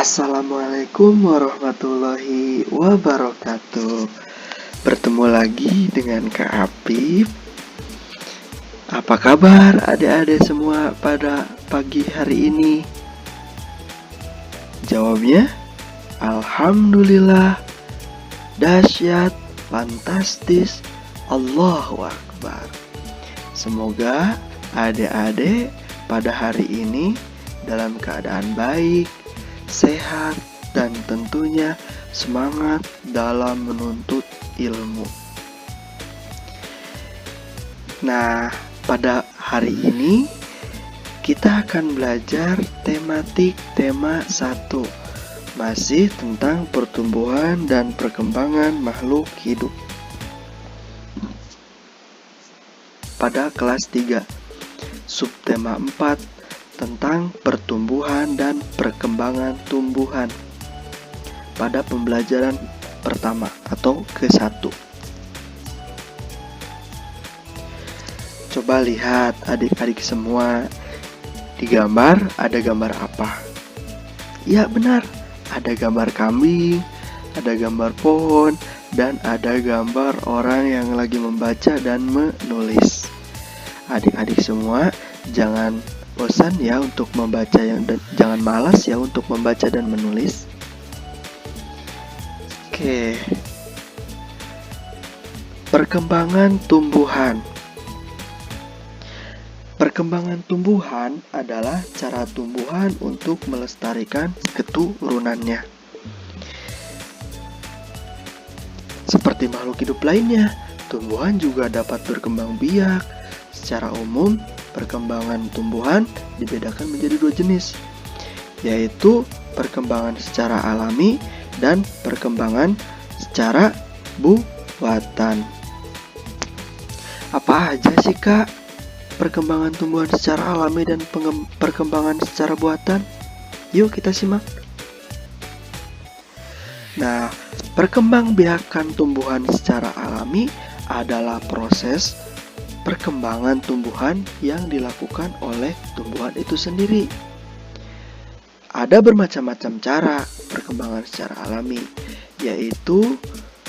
Assalamualaikum warahmatullahi wabarakatuh. Bertemu lagi dengan Kak Apip. Apa kabar adik-adik semua pada pagi hari ini? Jawabnya, Alhamdulillah, dahsyat, fantastis, Allahu Akbar. Semoga adik-adik pada hari ini dalam keadaan baik, sehat, dan tentunya semangat dalam menuntut ilmu. Nah, pada hari ini kita akan belajar tema 1, masih tentang pertumbuhan dan perkembangan makhluk hidup. Pada kelas 3, subtema 4 tentang pertumbuhan dan perkembangan tumbuhan pada pembelajaran pertama atau ke-1. Coba lihat adik-adik semua, di gambar ada gambar apa? Ya benar, ada gambar kambing, ada gambar pohon, dan ada gambar orang yang lagi membaca dan menulis. Adik-adik semua jangan bosan ya untuk membaca dan jangan malas ya untuk membaca dan menulis. Oke. Perkembangan tumbuhan. Perkembangan tumbuhan adalah cara tumbuhan untuk melestarikan keturunannya. Seperti makhluk hidup lainnya, tumbuhan juga dapat berkembang biak. Secara umum, perkembangan tumbuhan dibedakan menjadi 2 jenis, yaitu perkembangan secara alami dan perkembangan secara buatan. Apa aja sih Kak perkembangan tumbuhan secara alami dan perkembangan secara buatan? Yuk kita simak. Nah, perkembangbiakan tumbuhan secara alami adalah proses perkembangan tumbuhan yang dilakukan oleh tumbuhan itu sendiri. Ada bermacam-macam cara perkembangan secara alami, yaitu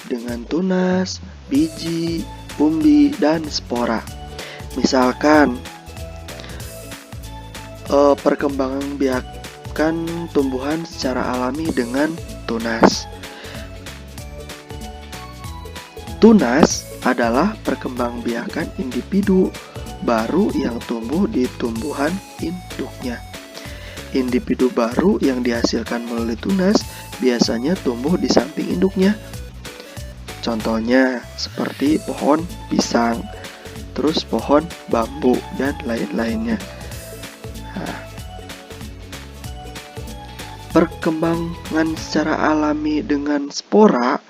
dengan tunas, biji, umbi, dan spora. Misalkan perkembangan biakan tumbuhan secara alami dengan tunas. Tunas adalah perkembangbiakan individu baru yang tumbuh di tumbuhan induknya. Individu baru yang dihasilkan melalui tunas biasanya tumbuh di samping induknya. Contohnya seperti pohon pisang, terus pohon bambu, dan lain-lainnya. Nah, perkembangan secara alami dengan spora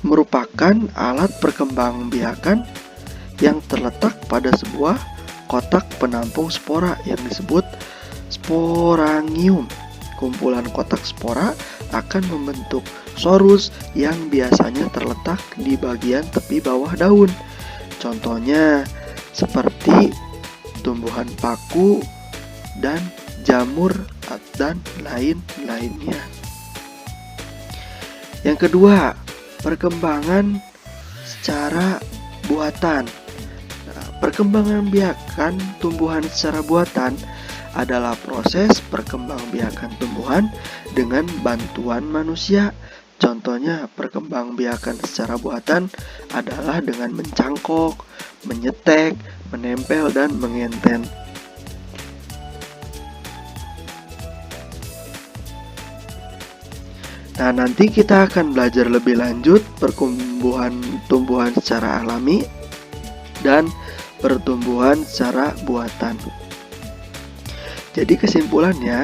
merupakan alat perkembangbiakan yang terletak pada sebuah kotak penampung spora yang disebut sporangium. Kumpulan kotak spora akan membentuk sorus yang biasanya terletak di bagian tepi bawah daun. Contohnya seperti tumbuhan paku dan jamur dan lain-lainnya. Yang kedua, perkembangan secara buatan. Perkembangan biakan tumbuhan secara buatan adalah proses perkembangbiakan tumbuhan dengan bantuan manusia. Contohnya, perkembangbiakan secara buatan adalah dengan mencangkok, menyetek, menempel, dan mengenten. Nah, nanti kita akan belajar lebih lanjut pertumbuhan tumbuhan secara alami dan pertumbuhan secara buatan. Jadi kesimpulannya,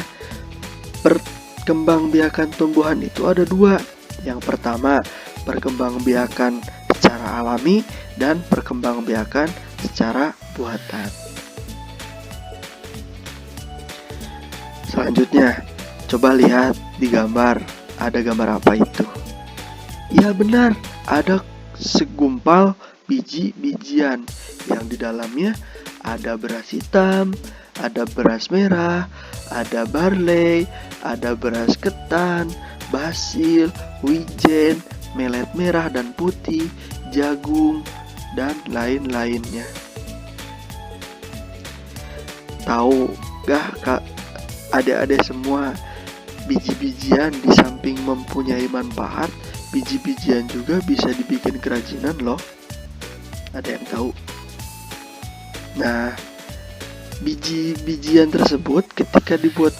perkembangbiakan tumbuhan itu ada 2. Yang pertama, perkembangbiakan secara alami dan perkembangbiakan secara buatan. Selanjutnya, coba lihat di gambar. Ada gambar apa itu? Ya benar, ada segumpal biji-bijian yang di dalamnya ada beras hitam, ada beras merah, ada barley, ada beras ketan, basil, wijen, melet merah dan putih, jagung, dan lain-lainnya. Tahu gak kak, adik-adik semua, biji-bijian di samping mempunyai manfaat, biji-bijian juga bisa dibikin kerajinan loh. Ada yang tahu? Nah, biji-bijian tersebut ketika dibuat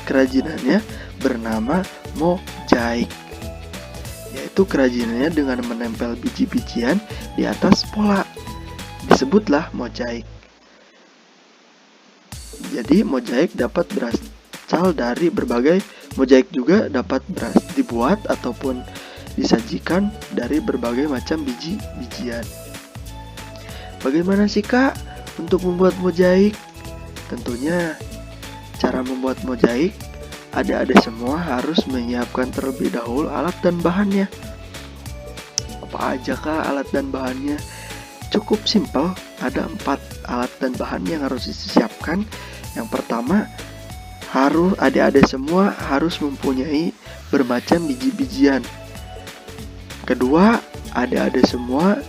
kerajinannya bernama mozaik. Yaitu kerajinannya dengan menempel biji-bijian di atas pola. Disebutlah mozaik. Jadi mozaik dapat berasal dari berbagai mozaik juga dapat dibuat ataupun disajikan dari berbagai macam biji-bijian. Bagaimana sih kak untuk membuat mozaik? Tentunya cara membuat mozaik, adik-adik semua harus menyiapkan terlebih dahulu alat dan bahannya. Apa aja kak alat dan bahannya? Cukup simpel, ada 4 alat dan bahan yang harus disiapkan. Yang pertama, adik-adik semua harus mempunyai bermacam biji-bijian. Kedua, adik-adik semua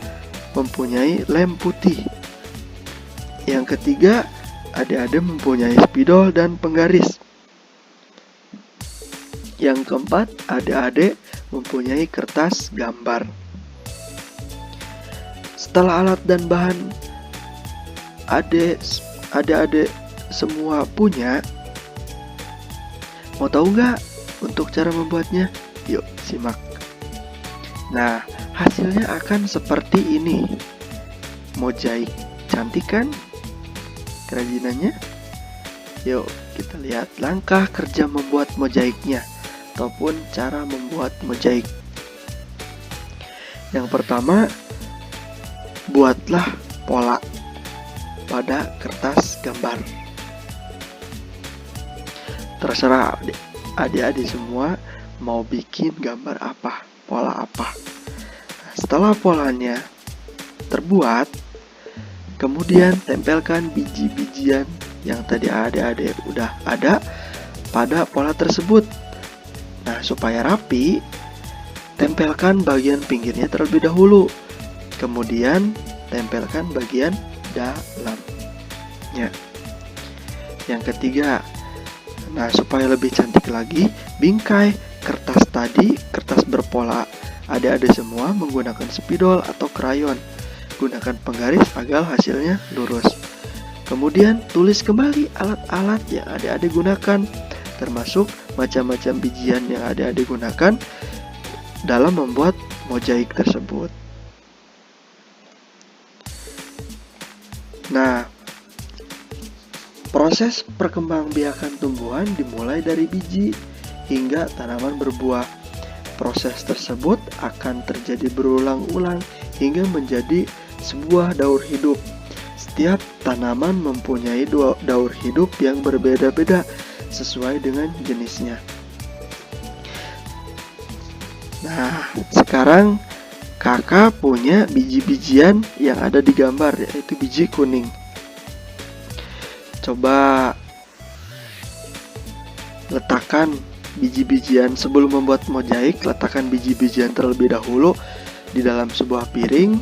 mempunyai lem putih. Yang ketiga, adik-adik mempunyai spidol dan penggaris. Yang keempat, adik-adik mempunyai kertas gambar. Setelah alat dan bahan adik-adik semua punya, mau tahu nggak untuk cara membuatnya? Yuk simak. Nah, hasilnya akan seperti ini. Mozaik, cantik kan kerajinannya? Yuk kita lihat langkah kerja membuat mozaiknya ataupun cara membuat mozaik. Yang pertama, buatlah pola pada kertas gambar. Terserah adik-adik semua mau bikin gambar apa, pola apa. Nah, setelah polanya terbuat, kemudian tempelkan biji-bijian yang tadi adik-adik udah ada pada pola tersebut. Nah, supaya rapi, tempelkan bagian pinggirnya terlebih dahulu. Kemudian tempelkan bagian dalamnya. Yang ketiga, nah supaya lebih cantik lagi, bingkai kertas berpola adik-adik semua menggunakan spidol atau krayon. Gunakan penggaris agar hasilnya lurus. Kemudian tulis kembali alat-alat yang adik-adik gunakan, termasuk macam-macam bijian yang adik-adik gunakan dalam membuat mozaik tersebut. Nah, proses perkembangbiakan tumbuhan dimulai dari biji hingga tanaman berbuah. Proses tersebut akan terjadi berulang-ulang hingga menjadi sebuah daur hidup. Setiap tanaman mempunyai daur hidup yang berbeda-beda sesuai dengan jenisnya. Nah, sekarang kakak punya biji-bijian yang ada di gambar, yaitu biji kuning. Coba letakkan biji-bijian sebelum membuat mozaik. Letakkan biji-bijian terlebih dahulu di dalam sebuah piring,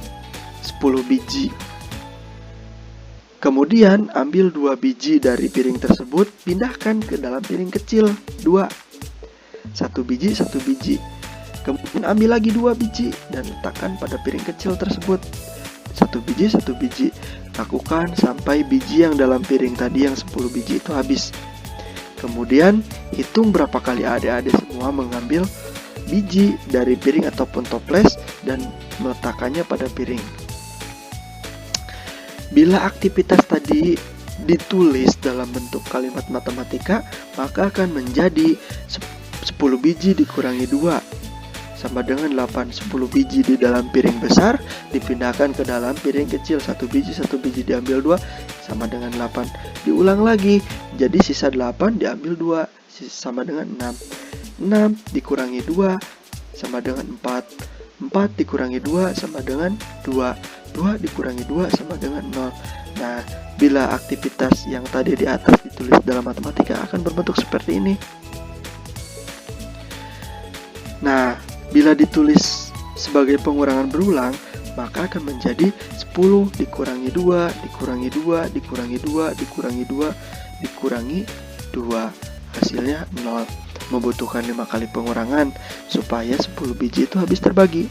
10 biji. Kemudian ambil 2 biji dari piring tersebut, pindahkan ke dalam piring kecil 2. 1 biji, 1 biji. Kemudian ambil lagi 2 biji dan letakkan pada piring kecil tersebut. 1 biji, 1 biji. Lakukan sampai biji yang dalam piring tadi yang 10 biji itu habis. Kemudian hitung berapa kali adik-adik semua mengambil biji dari piring ataupun toples dan meletakkannya pada piring. Bila aktivitas tadi ditulis dalam bentuk kalimat matematika, maka akan menjadi 10 biji dikurangi 2 sama dengan 8. 10 biji di dalam piring besar dipindahkan ke dalam piring kecil. 1 biji diambil 2 sama dengan 8. Diulang lagi, jadi sisa 8 diambil 2 sama dengan 6. 6 dikurangi 2 sama dengan 4. 4 dikurangi 2 sama dengan 2. 2 dikurangi 2 sama dengan 0. Nah, bila aktivitas yang tadi di atas ditulis dalam matematika akan berbentuk seperti ini. Nah, bila ditulis sebagai pengurangan berulang, maka akan menjadi 10 dikurangi 2, dikurangi 2, dikurangi 2, dikurangi 2, dikurangi 2. Hasilnya 0. Membutuhkan 5 kali pengurangan supaya 10 biji itu habis terbagi.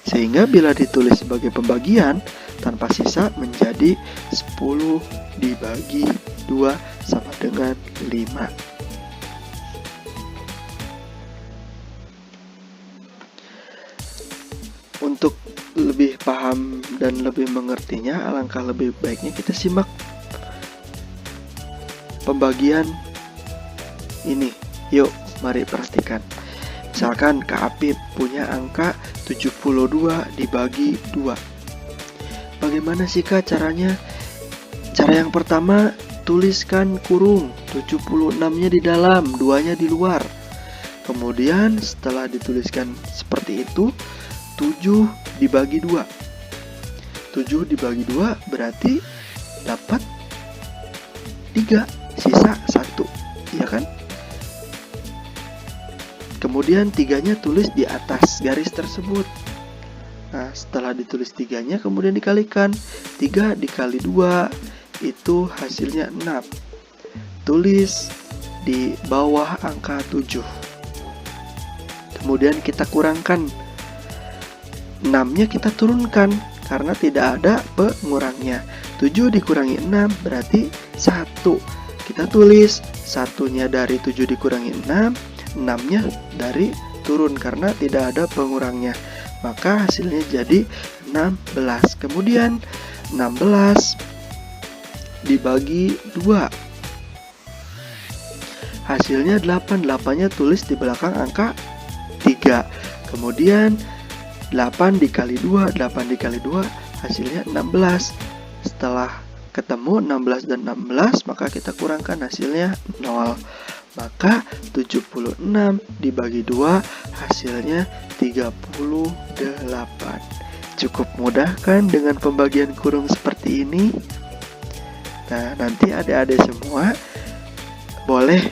Sehingga bila ditulis sebagai pembagian, tanpa sisa menjadi 10 dibagi 2 sama dengan 5. Untuk lebih paham dan lebih mengertinya, alangkah lebih baiknya kita simak pembagian ini. Yuk, mari perhatikan. Misalkan Kak Apip punya angka 72 dibagi 2. Bagaimana sih Kak caranya? Cara yang pertama, tuliskan kurung 76-nya di dalam, 2-nya di luar. Kemudian setelah dituliskan seperti itu, 7 dibagi 2. 7 dibagi 2 berarti dapat 3, sisa 1, ya kan? Kemudian 3-nya tulis di atas garis tersebut. Nah, setelah ditulis 3-nya kemudian dikalikan. 3 dikali 2 itu hasilnya 6. Tulis di bawah angka 7. Kemudian kita kurangkan. 6-nya kita turunkan karena tidak ada pengurangnya. 7 dikurangi 6 berarti 1. Kita tulis 1-nya dari 7 dikurangi 6, 6-nya dari turun karena tidak ada pengurangnya. Maka hasilnya jadi 16. Kemudian 16 dibagi 2. Hasilnya 8. 8-nya tulis di belakang angka 3. Kemudian 8 dikali 2, 8 dikali 2 hasilnya 16. Setelah ketemu 16 dan 16, maka kita kurangkan hasilnya 0. Maka 76 dibagi 2 hasilnya 38. Cukup mudah kan dengan pembagian kurung seperti ini? Nah, nanti adik-adik semua boleh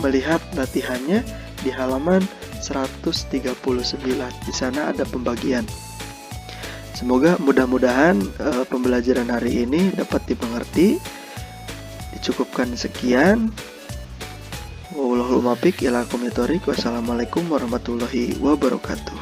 melihat latihannya di halaman 139. Di sana ada pembagian. Semoga mudah-mudahan pembelajaran hari ini dapat dimengerti. Dicukupkan sekian. Wallahul muwaffiq ila aqwamit thoriq. Wassalamualaikum warahmatullahi wabarakatuh.